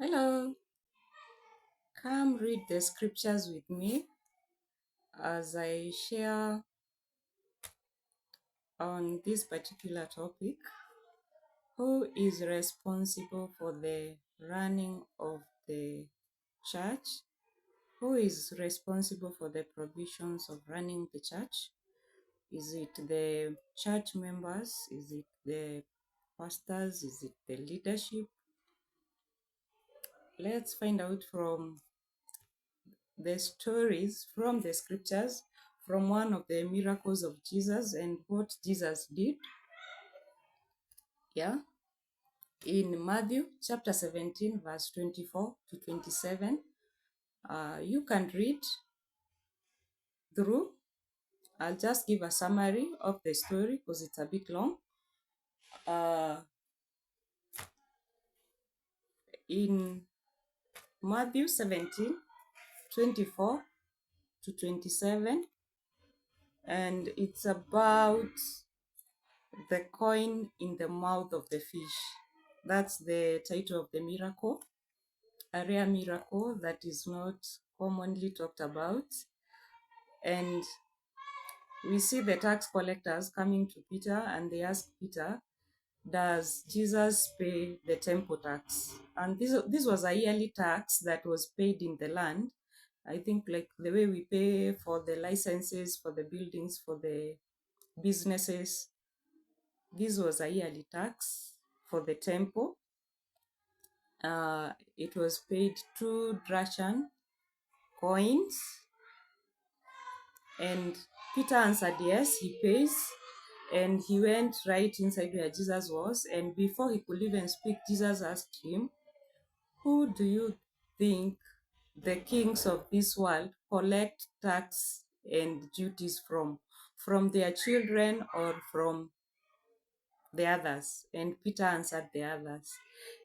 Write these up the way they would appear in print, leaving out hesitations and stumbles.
Hello, come read the scriptures with me as I share on this particular topic. Who is responsible for the running of the church? Who is responsible for the provisions of running the church? Is it the church members? Is it the pastors? Is it the leadership? Let's find out from the stories from the scriptures, from one of the miracles of Jesus and what Jesus did. Yeah. In Matthew chapter 17, verse 24 to 27. You can read through. I'll just give a summary of the story because it's a bit long. In Matthew 17, 24 to 27, and it's about the coin in the mouth of the fish. That's the title of the miracle, a rare miracle that is not commonly talked about. And we see the tax collectors coming to Peter and they ask Peter, does Jesus pay the temple tax? And this was a yearly tax that was paid in the land. I think like the way we pay for the licenses, for the buildings, for the businesses. This was a yearly tax for the temple. It was paid 2 drachm coins. And Peter answered, yes, he pays. And he went right inside where Jesus was. And before he could even speak, Jesus asked him, who do you think the kings of this world collect tax and duties from? From their children or from the others? And Peter answered, the others.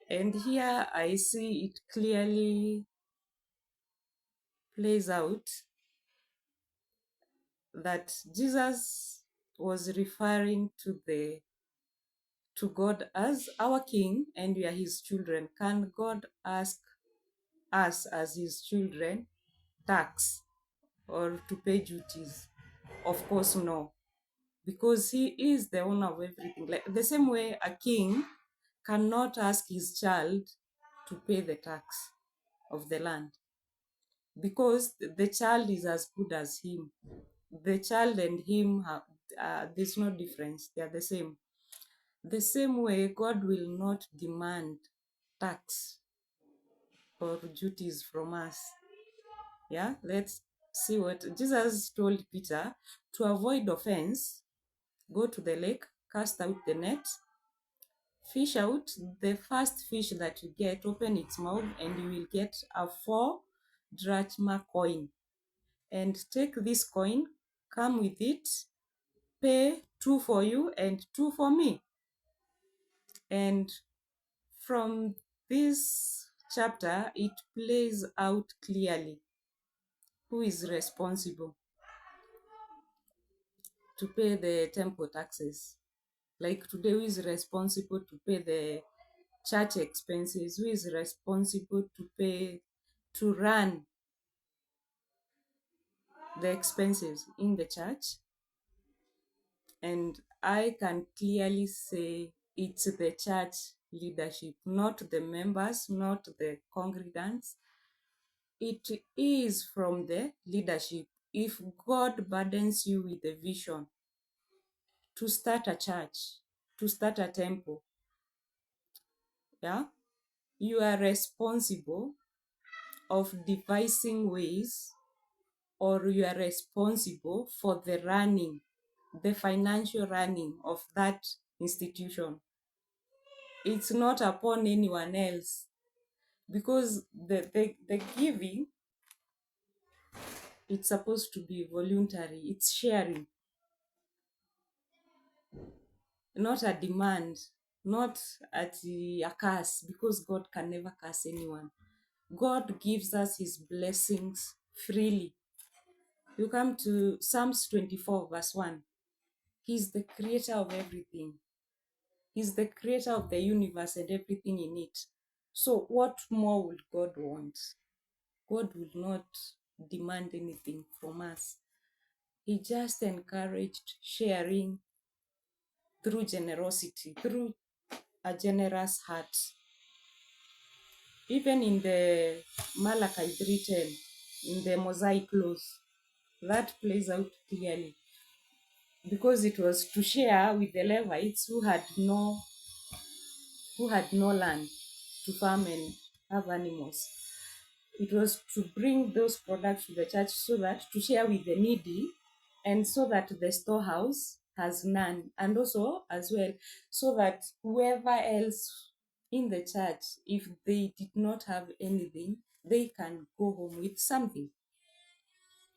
And here I see it clearly plays out that Jesus was referring to God as our king and we are his children. Can God ask us as his children tax or to pay duties? Of course no, because he is the owner of everything. Like the same way a king cannot ask his child to pay the tax of the land, because the child is as good as him. The child and him have, there's no difference, they are the same. The same way, God will not demand tax or duties from us. Yeah, let's see what Jesus told Peter: to avoid offense, go to the lake, cast out the net, fish out the first fish that you get, open its mouth, and you will get a 4 drachma coin. And take this coin, come with it, pay 2 for you and 2 for me. And from this chapter, it plays out clearly who is responsible to pay the temple taxes. Like today, who is responsible to pay the church expenses? Who is responsible to pay, to run the expenses in the church? And I can clearly say it's the church leadership, not the members, not the congregants. It is from the leadership. If God burdens you with a vision to start a church, to start a temple, yeah, you are responsible of devising ways, or you are responsible for the running, the financial running of that institution. It's not upon anyone else, because the giving, it's supposed to be voluntary. It's sharing, not a demand, not at a curse, because God can never curse anyone. God gives us his blessings freely. You come to Psalms 24, verse 1. He's the creator of everything. He's the creator of the universe and everything in it. So what more would God want? God will not demand anything from us. He just encouraged sharing through generosity, through a generous heart. Even in the Malachi 3:10, in the Mosaic laws, that plays out clearly, because it was to share with the Levites who had no land to farm and have animals. It was to bring those products to the church, so that to share with the needy, and so that the storehouse has none, and also as well so that whoever else in the church, if they did not have anything, they can go home with something.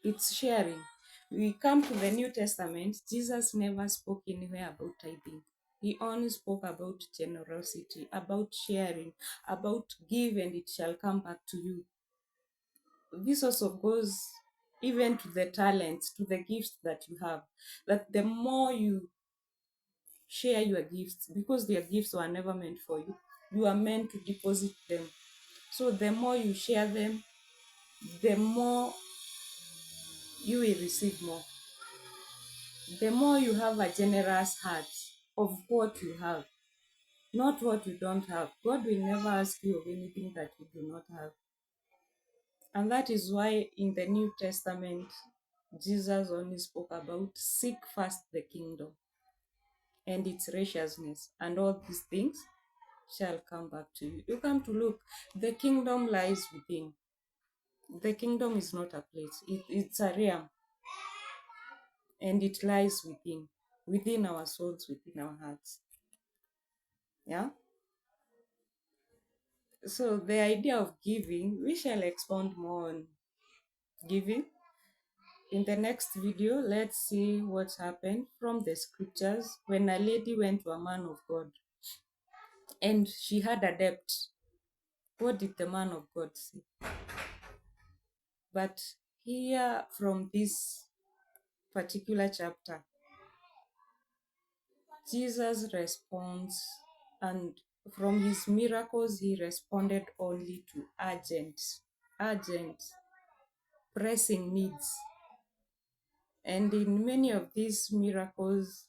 It's sharing. We come to the New Testament, Jesus never spoke anywhere about tithing. He only spoke about generosity, about sharing, about give and it shall come back to you. This also goes even to the talents, to the gifts that you have. That the more you share your gifts, because your gifts were never meant for you, you are meant to deposit them. So the more you share them, the more you will receive more. The more you have a generous heart of what you have, not what you don't have. God will never ask you of anything that you do not have. And that is why in the New Testament, Jesus only spoke about seek first the kingdom and its righteousness, and all these things shall come back to you. You come to look, the kingdom lies within. The kingdom is not a place, it's a realm, and it lies within our souls, within our hearts. Yeah. So the idea of giving, we shall expound more on giving. In the next video, let's see what happened from the scriptures when a lady went to a man of God and she had a debt. What did the man of God say? But here from this particular chapter, Jesus responds, and from his miracles, he responded only to urgent, pressing needs. And in many of these miracles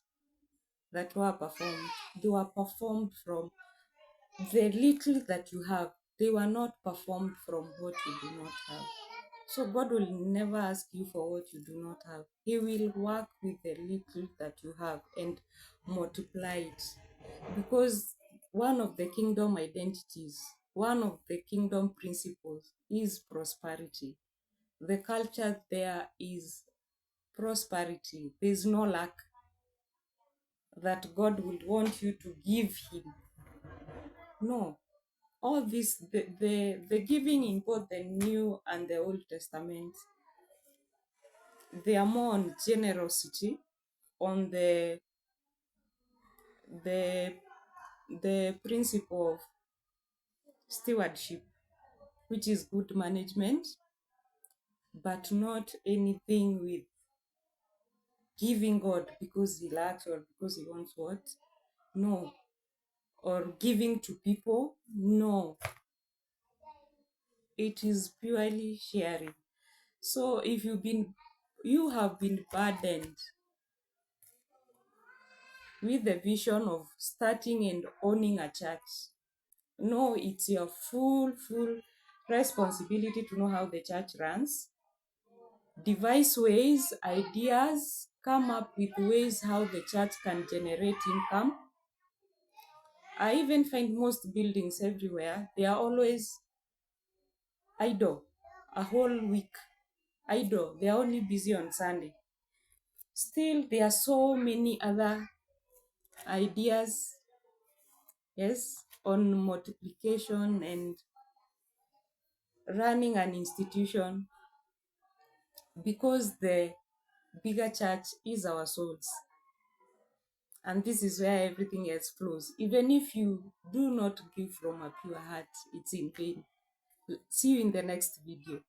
that were performed, they were performed from the little that you have. They were not performed from what you do not have. So God will never ask you for what you do not have. He will work with the little that you have and multiply it. Because one of the kingdom identities, one of the kingdom principles is prosperity. The culture there is prosperity. There's no lack that God would want you to give him. No. All this, the giving in both the New and the Old Testament, they are more on generosity, on the the principle of stewardship, which is good management, but not anything with giving God because he lacks or because he wants what? No. Or giving to people? No. It is purely sharing. So if you have been burdened with the vision of starting and owning a church, no, it's your full responsibility to know how the church runs, devise ways, ideas, come up with ways how the church can generate income. I even find most buildings everywhere, they are always idle, a whole week idle. They are only busy on Sunday. Still, there are so many other ideas, yes, on multiplication and running an institution, because the bigger church is our souls. And this is where everything else flows. Even if you do not give from a pure heart, it's in vain. See you in the next video.